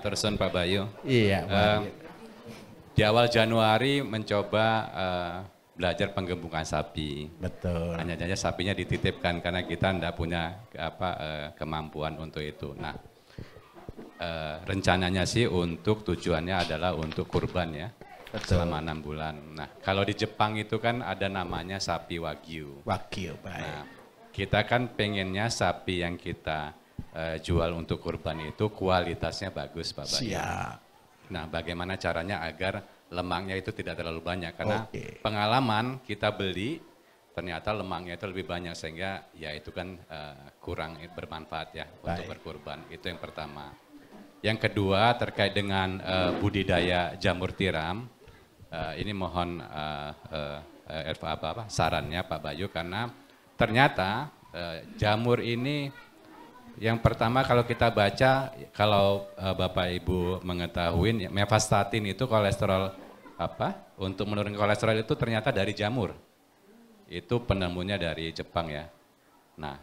Matur suwun Pak Bayu. Iya, Pak. Di awal Januari mencoba belajar penggembukan sapi. Betul. Hanya saja sapinya dititipkan karena kita tidak punya kemampuan untuk itu. Nah, rencananya sih untuk tujuannya adalah untuk kurban ya. Betul. Selama 6 bulan. Nah, kalau di Jepang itu kan ada namanya sapi wagyu. Wagyu, baik. Nah, kita kan pengennya sapi yang kita jual untuk kurban itu kualitasnya bagus, Pak Bayu. Siap. Nah, bagaimana caranya agar lemaknya itu tidak terlalu banyak? Karena pengalaman kita beli, ternyata lemaknya itu lebih banyak sehingga ya itu kan kurang bermanfaat ya untuk berkurban. Itu yang pertama. Yang kedua terkait dengan budidaya jamur tiram, ini mohon sarannya Pak Bayu karena ternyata jamur ini yang pertama kalau kita baca, kalau Bapak Ibu mengetahui, mevastatin itu kolesterol untuk menurunkan kolesterol itu ternyata dari jamur. Itu penemunya dari Jepang ya. Nah,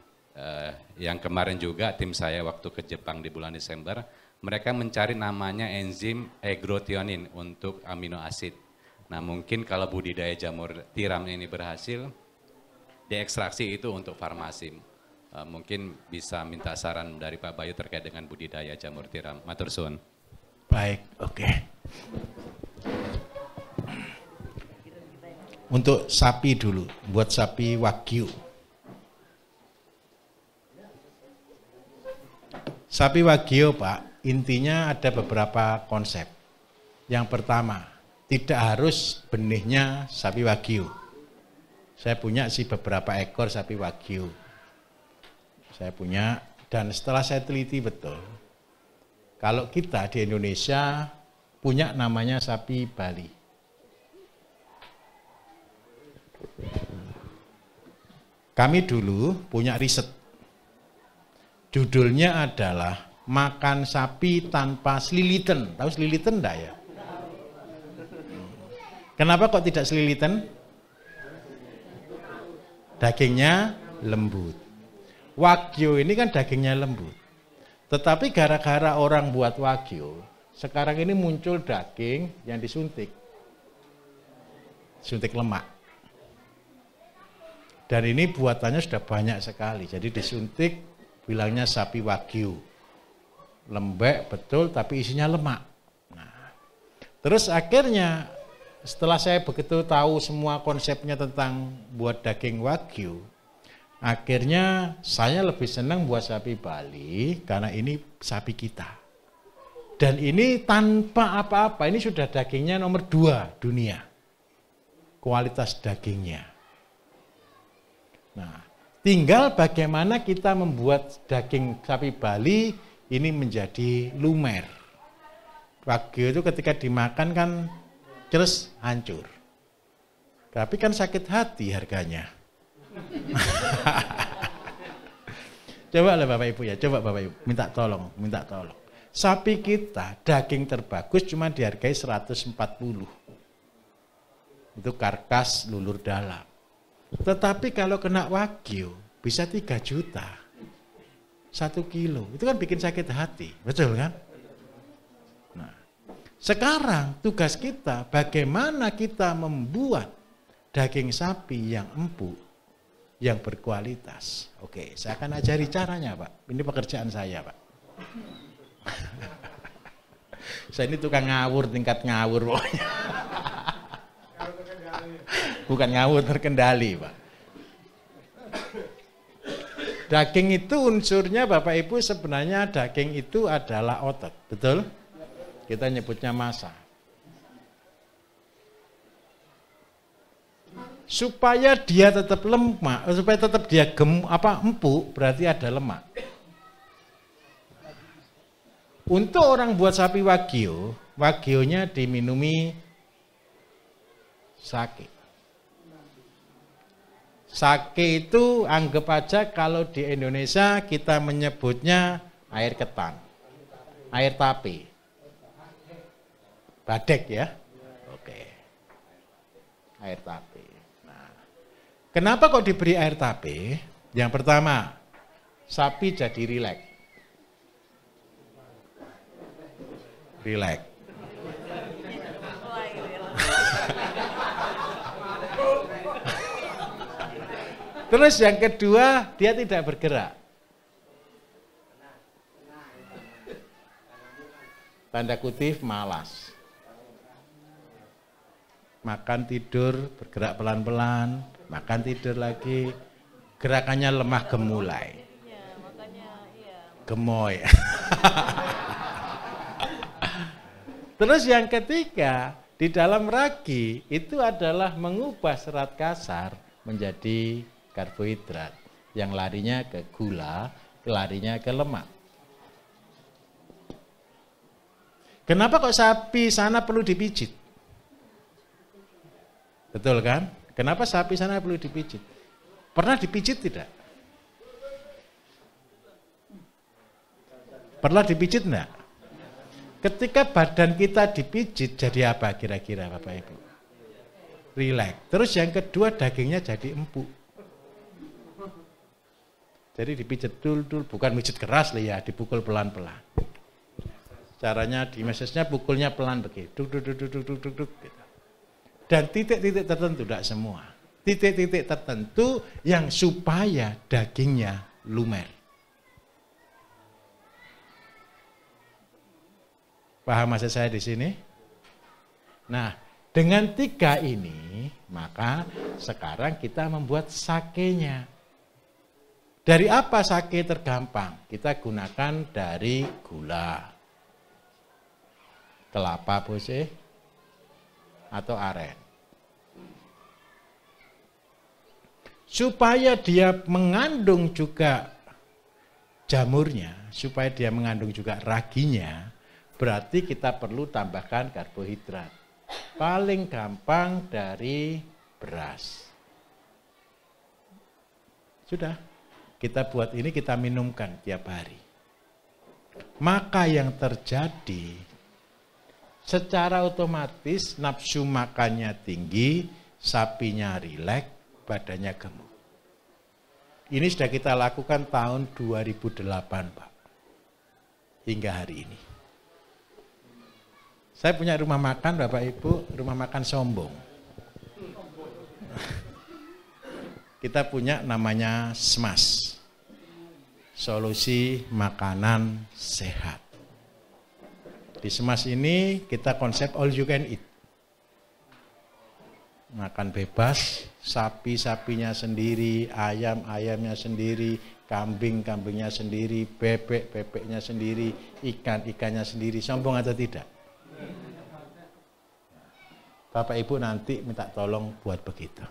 yang kemarin juga tim saya waktu ke Jepang di bulan Desember, mereka mencari namanya enzim egrotionin untuk amino asid. Nah, mungkin kalau budidaya jamur tiram ini berhasil, diekstraksi itu untuk farmasi. Mungkin bisa minta saran dari Pak Bayu terkait dengan budidaya jamur tiram. Matur suwun. Baik, oke. Untuk sapi dulu, buat sapi wagyu. Sapi wagyu, Pak, intinya ada beberapa konsep. Yang pertama, tidak harus benihnya sapi wagyu. Saya punya sih beberapa ekor sapi wagyu. Saya punya, dan setelah saya teliti betul, kalau kita di Indonesia punya namanya sapi Bali. Kami dulu punya riset, judulnya adalah makan sapi tanpa selilitan. Tahu selilitan enggak ya? Kenapa kok tidak selilitan? Dagingnya lembut. Wagyu ini kan dagingnya lembut. Tetapi gara-gara orang buat wagyu, sekarang ini muncul daging yang disuntik. Suntik lemak. Dan ini buatannya sudah banyak sekali. Jadi disuntik bilangnya sapi wagyu. Lembek betul tapi isinya lemak. Nah, terus akhirnya setelah saya begitu tahu semua konsepnya tentang buat daging wagyu, akhirnya saya lebih senang buat sapi Bali karena ini sapi kita. Dan ini tanpa apa-apa, ini sudah dagingnya nomor 2 dunia. Kualitas dagingnya. Nah, tinggal bagaimana kita membuat daging sapi Bali ini menjadi lumer. Wagyu itu ketika dimakan kan terus hancur. Tapi kan sakit hati harganya. Coba lah Bapak Ibu ya, coba Bapak Ibu minta tolong. Sapi kita daging terbagus cuma dihargai 140. Itu karkas lulur dalam. Tetapi kalau kena wagyu bisa 3 juta. 1 kilo. Itu kan bikin sakit hati, betul kan? Nah, sekarang tugas kita bagaimana kita membuat daging sapi yang empuk, yang berkualitas. Oke, saya akan ajari caranya, Pak. Ini pekerjaan saya, Pak. Saya ini tukang ngawur, tingkat ngawur pokoknya. Bukan ngawur, terkendali, Pak. Daging itu unsurnya Bapak Ibu sebenarnya daging itu adalah otot, betul? Kita nyebutnya massa. Supaya dia tetap lemak, supaya tetap dia empuk, berarti ada lemak. Untuk orang buat sapi wagyu, wagyunya diminumi sake. Sake itu anggap aja kalau di Indonesia kita menyebutnya air ketan, air tape, badek ya. Oke, air tape. Nah, kenapa kok diberi air tape? Yang pertama, sapi jadi rileks. Rileks. Terus yang kedua, dia tidak bergerak. Tanda kutip malas. Makan tidur, bergerak pelan-pelan, makan tidur lagi, gerakannya lemah gemulai. Gemoy. Terus yang ketiga, di dalam ragi itu adalah mengubah serat kasar menjadi karbohidrat yang larinya ke gula, larinya ke lemak. Kenapa kok sapi sana perlu dipijit? Betul kan? Kenapa sapi sana perlu dipijit? Pernah dipijit tidak? Pernah dipijit enggak? Ketika badan kita dipijit jadi apa kira-kira Bapak Ibu? Rileks. Terus yang kedua dagingnya jadi empuk. Jadi dipijit dul-dul, bukan mijit keras lah ya, dipukul pelan-pelan. Caranya di mesesnya pukulnya pelan begitu, duk. Dan titik-titik tertentu, tidak semua. Titik-titik tertentu yang supaya dagingnya lumer. Paham maksud saya di sini? Nah, dengan 3 ini, maka sekarang kita membuat sakenya. Dari apa sake tergampang? Kita gunakan dari gula. Kelapa putih atau aren. Supaya dia mengandung juga jamurnya, supaya dia mengandung juga raginya, berarti kita perlu tambahkan karbohidrat. Paling gampang dari beras. Sudah, kita buat ini, kita minumkan tiap hari. Maka yang terjadi secara otomatis nafsu makannya tinggi, sapinya rileks, badannya gemuk. Ini sudah kita lakukan tahun 2008, Pak. Hingga hari ini. Saya punya rumah makan, Bapak Ibu, rumah makan sombong. Kita punya namanya SMAS. Solusi Makanan Sehat. Di SMAS ini kita konsep all you can eat. Makan bebas, sapi-sapinya sendiri, ayam-ayamnya sendiri, kambing-kambingnya sendiri, bebek-bebeknya sendiri, ikan-ikannya sendiri. Sombong atau tidak? Bapak Ibu nanti minta tolong buat begitu.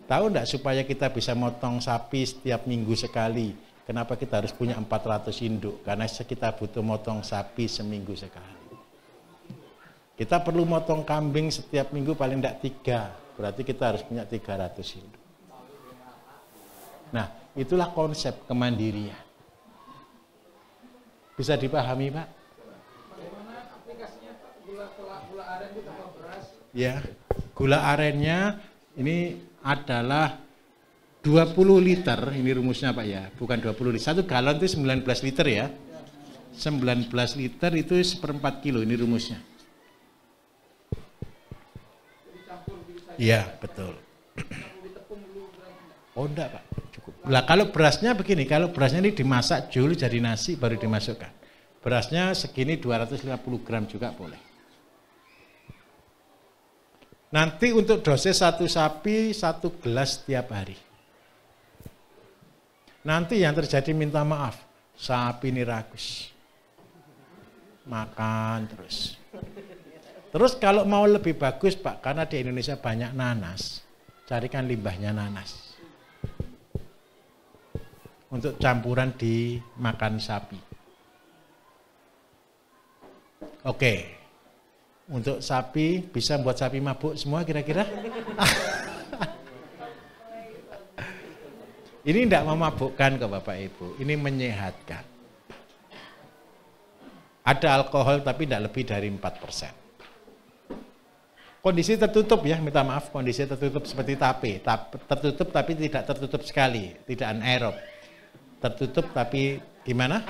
Tahu enggak supaya kita bisa motong sapi setiap minggu sekali? Kenapa kita harus punya 400 induk? Karena kita butuh motong sapi seminggu sekali. Kita perlu motong kambing setiap minggu paling tidak 3. Berarti kita harus punya 300 induk. Nah, itulah konsep kemandirian. Bisa dipahami, Pak? Gula aren itu tambah beras? Ya, gula arennya ini adalah 20 liter, ini rumusnya Pak ya, bukan 20 liter. 1 galon itu 19 liter ya. 19 liter itu 1/4 kilo, ini rumusnya. Iya, betul. Oh enggak Pak, cukup. Lah kalau berasnya begini, kalau berasnya ini dimasak dulu jadi nasi baru dimasukkan. Berasnya segini 250 gram juga boleh. Nanti untuk dosis 1 sapi 1 gelas setiap hari. Nanti yang terjadi minta maaf, sapi ini ragus. Makan terus. Terus kalau mau lebih bagus Pak, karena di Indonesia banyak nanas, carikan limbahnya nanas. Untuk campuran di makan sapi. Oke. Untuk sapi, bisa buat sapi mabuk semua kira-kira? Ini tidak memabukkan ke Bapak Ibu, ini menyehatkan. Ada alkohol tapi tidak lebih dari 4%. Kondisi tertutup ya, minta maaf, kondisi tertutup seperti tape. Tertutup tapi tidak tertutup sekali, tidak anaerob. Tertutup tapi gimana?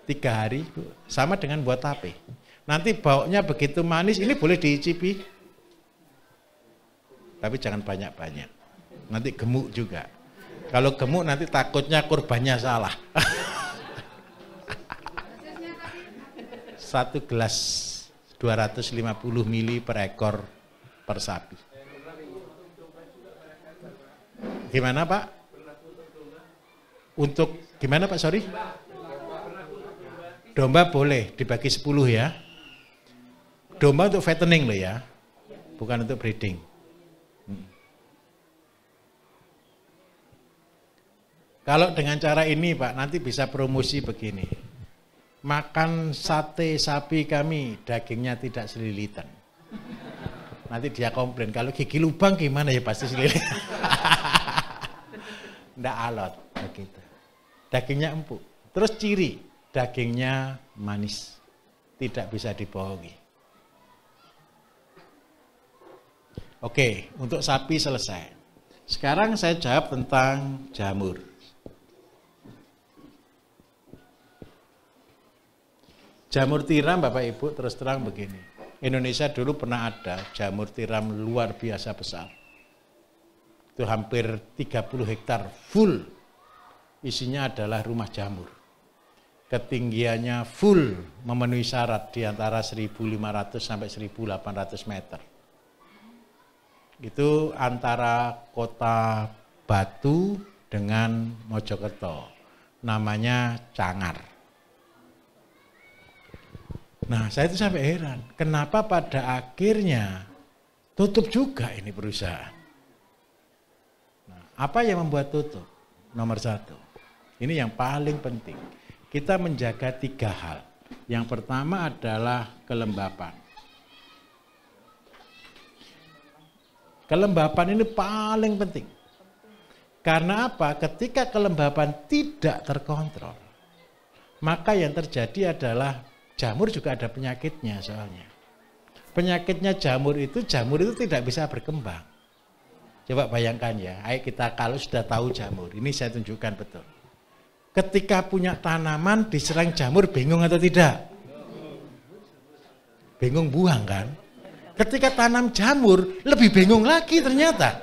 3 hari, Bu. Sama dengan buat tape. Nanti baunya begitu manis, ini boleh diicipi. Tapi jangan banyak-banyak. Nanti gemuk juga. Kalau gemuk nanti takutnya kurbannya salah. 1 gelas 250 ml per ekor per sapi. Gimana Pak? Untuk gimana Pak, sorry? Domba boleh dibagi 10 ya. Domba untuk fattening loh ya, bukan untuk breeding. Kalau dengan cara ini Pak, nanti bisa promosi begini. Makan sate sapi kami, dagingnya tidak selilitan. Nanti dia komplain, kalau gigi lubang gimana ya, pasti selilitan. Nggak alot, begitu. Dagingnya empuk. Terus ciri, dagingnya manis, tidak bisa dibohongi. Oke, untuk sapi selesai. Sekarang saya jawab tentang jamur. Jamur tiram Bapak Ibu terus terang begini. Indonesia dulu pernah ada jamur tiram luar biasa besar. Itu hampir 30 hektar full. Isinya adalah rumah jamur. Ketinggiannya full memenuhi syarat di antara 1.500 sampai 1.800 meter. Itu antara kota Batu dengan Mojokerto. Namanya Cangar. Nah, saya itu sampai heran, kenapa pada akhirnya tutup juga ini perusahaan. Nah, apa yang membuat tutup? Nomor 1, ini yang paling penting. Kita menjaga 3 hal. Yang pertama adalah kelembapan. Kelembapan ini paling penting. Karena apa? Ketika kelembapan tidak terkontrol, maka yang terjadi adalah jamur juga ada penyakitnya soalnya. Penyakitnya jamur itu tidak bisa berkembang. Coba bayangkan ya, ayo kita kalau sudah tahu jamur, ini saya tunjukkan betul. Ketika punya tanaman diserang jamur, bingung atau tidak? Bingung buang kan? Ketika tanam jamur, lebih bingung lagi ternyata.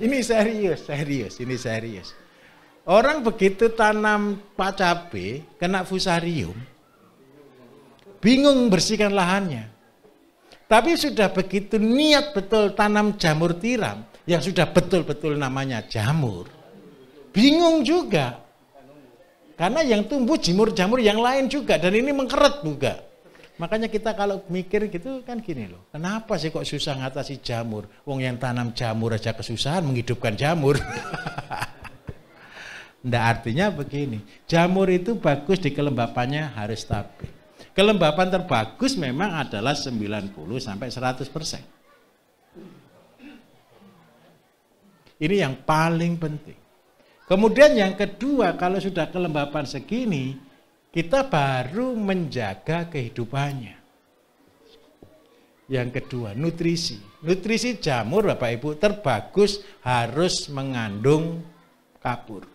Ini serius. Orang begitu tanam Pak cabai, kena fusarium, bingung bersihkan lahannya. Tapi sudah begitu niat betul tanam jamur tiram, yang sudah betul-betul namanya jamur, bingung juga. Karena yang tumbuh jamur-jamur yang lain juga, dan ini mengkeret juga. Makanya kita kalau mikir gitu kan gini loh, kenapa sih kok susah ngatasi jamur? Wong yang tanam jamur aja kesusahan menghidupkan jamur. Nggak, artinya begini, jamur itu bagus di kelembapannya harus stabil. Kelembapan terbagus memang adalah 90-100%. Ini yang paling penting. Kemudian yang kedua, kalau sudah kelembapan segini, kita baru menjaga kehidupannya. Yang kedua, nutrisi. Nutrisi jamur Bapak Ibu terbagus harus mengandung kapur.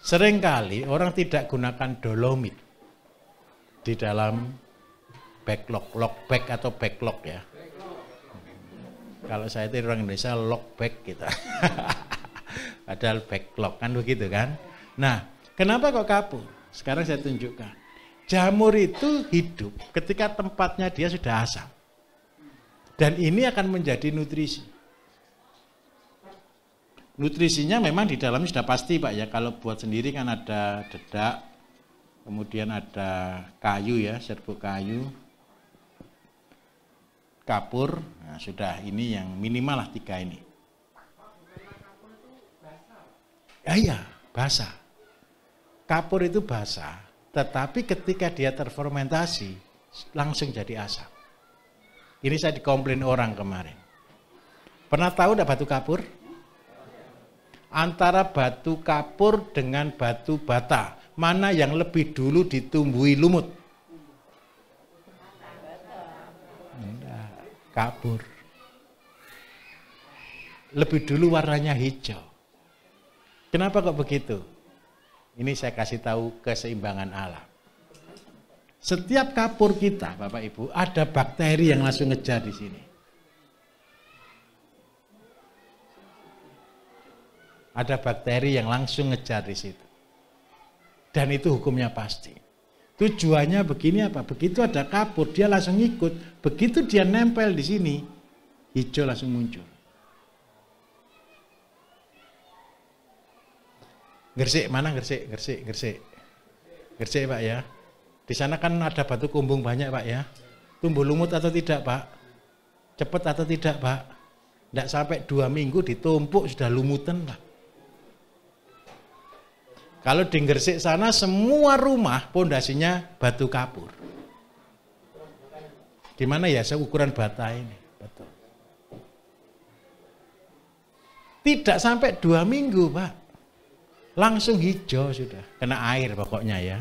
Seringkali orang tidak gunakan dolomit di dalam backlog, lockback atau backlog ya. Kalau saya itu orang Indonesia lockback kita. Padahal backlog kan begitu kan. Nah, kenapa kok kapur? Sekarang saya tunjukkan. Jamur itu hidup ketika tempatnya dia sudah asam. Dan ini akan menjadi nutrisi. Nutrisinya memang di dalamnya sudah pasti Pak ya. Kalau buat sendiri kan ada dedak, kemudian ada kayu ya, serbuk kayu, kapur. Nah, sudah ini yang minimal lah 3 ini. Ya iya, basah. Kapur itu basah, tetapi ketika dia terfermentasi langsung jadi asam. Ini saya dikomplain orang kemarin. Pernah tahu enggak batu kapur? Antara batu kapur dengan batu bata, mana yang lebih dulu ditumbuhi lumut? Kapur. lebih dulu warnanya hijau. Kenapa kok begitu? Ini saya kasih tahu keseimbangan alam. Setiap kapur kita, Bapak Ibu, ada bakteri yang langsung ngejar di sini. Ada bakteri yang langsung ngejar di situ. Dan itu hukumnya pasti. Tujuannya begini apa? Begitu ada kapur, dia langsung ikut. Begitu dia nempel di sini, hijau langsung muncul. Gresik, mana Gresik? Gresik Pak ya. Di sana kan ada batu kumbung banyak Pak ya. Tumbuh lumut atau tidak Pak? Cepat atau tidak Pak? Tidak sampai 2 minggu ditumpuk sudah lumutan Pak. Kalau di Gresik sana semua rumah pondasinya batu kapur. Gimana ya seukuran bata ini? Betul. Tidak sampai 2 minggu Pak. Langsung hijau sudah. Kena air pokoknya ya.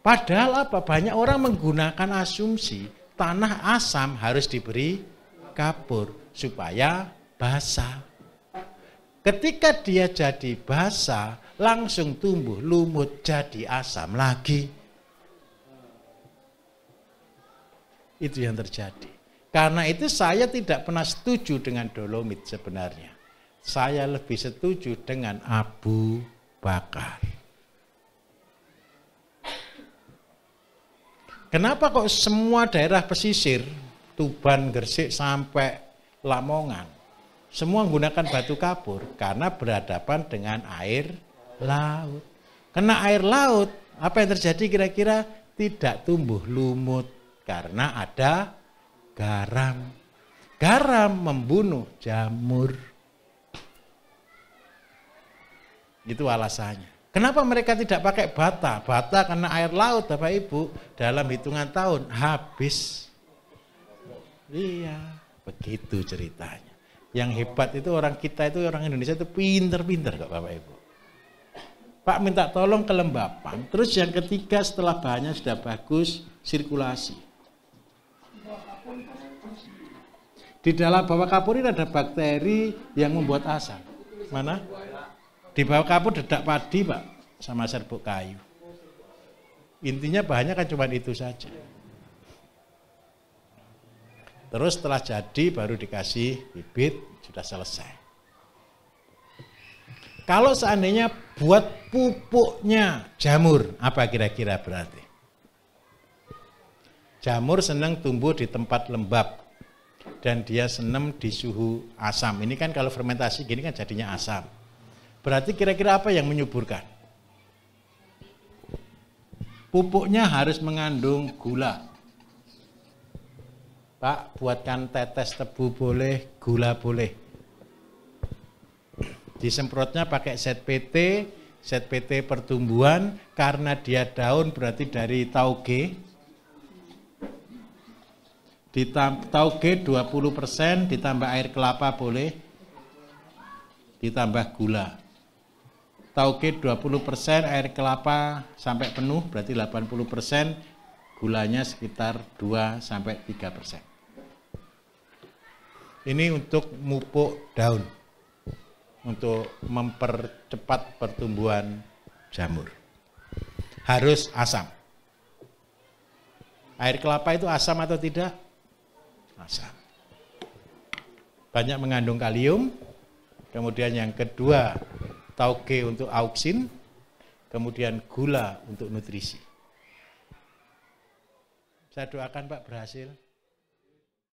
Padahal apa? Banyak orang menggunakan asumsi tanah asam harus diberi kapur supaya basah. Ketika dia jadi basah, langsung tumbuh lumut jadi asam lagi. Itu yang terjadi. Karena itu saya tidak pernah setuju dengan dolomit sebenarnya. Saya lebih setuju dengan abu bakar. Kenapa kok semua daerah pesisir, Tuban, Gresik sampai Lamongan, semua menggunakan batu kapur? Karena berhadapan dengan air laut. Kena air laut, apa yang terjadi kira-kira? Tidak tumbuh lumut karena ada garam. Garam membunuh jamur. Itu alasannya. Kenapa mereka tidak pakai bata? Bata karena air laut Bapak Ibu dalam hitungan tahun habis. Iya, begitu ceritanya. Yang hebat itu orang kita itu, orang Indonesia itu pinter-pinter kok Bapak Ibu. Pak minta tolong kelembapan. Terus yang ketiga setelah bahannya sudah bagus, sirkulasi. Di dalam bawah kapur ini ada bakteri yang membuat asam. Mana? Di bawah kapur dedak padi Pak, sama serbuk kayu. Intinya bahannya kan cuma itu saja. Terus setelah jadi baru dikasih bibit, sudah selesai. Kalau seandainya buat pupuknya jamur, apa kira-kira berarti? Jamur senang tumbuh di tempat lembab dan dia senang di suhu asam. Ini kan kalau fermentasi gini kan jadinya asam. Berarti kira-kira apa yang menyuburkan? Pupuknya harus mengandung gula. Pak, buatkan tetes tebu boleh, gula boleh. Disemprotnya pakai zat PT pertumbuhan, karena dia daun berarti dari tauge. Tauge 20% ditambah air kelapa boleh, ditambah gula. Tauge 20%, air kelapa sampai penuh berarti 80%, gulanya sekitar 2-3%. Ini untuk mupuk daun, untuk mempercepat pertumbuhan jamur. Harus asam. Air kelapa itu asam atau tidak? Asam. Banyak mengandung kalium. Kemudian yang kedua, tauge untuk auksin, kemudian gula untuk nutrisi. Saya doakan Pak berhasil.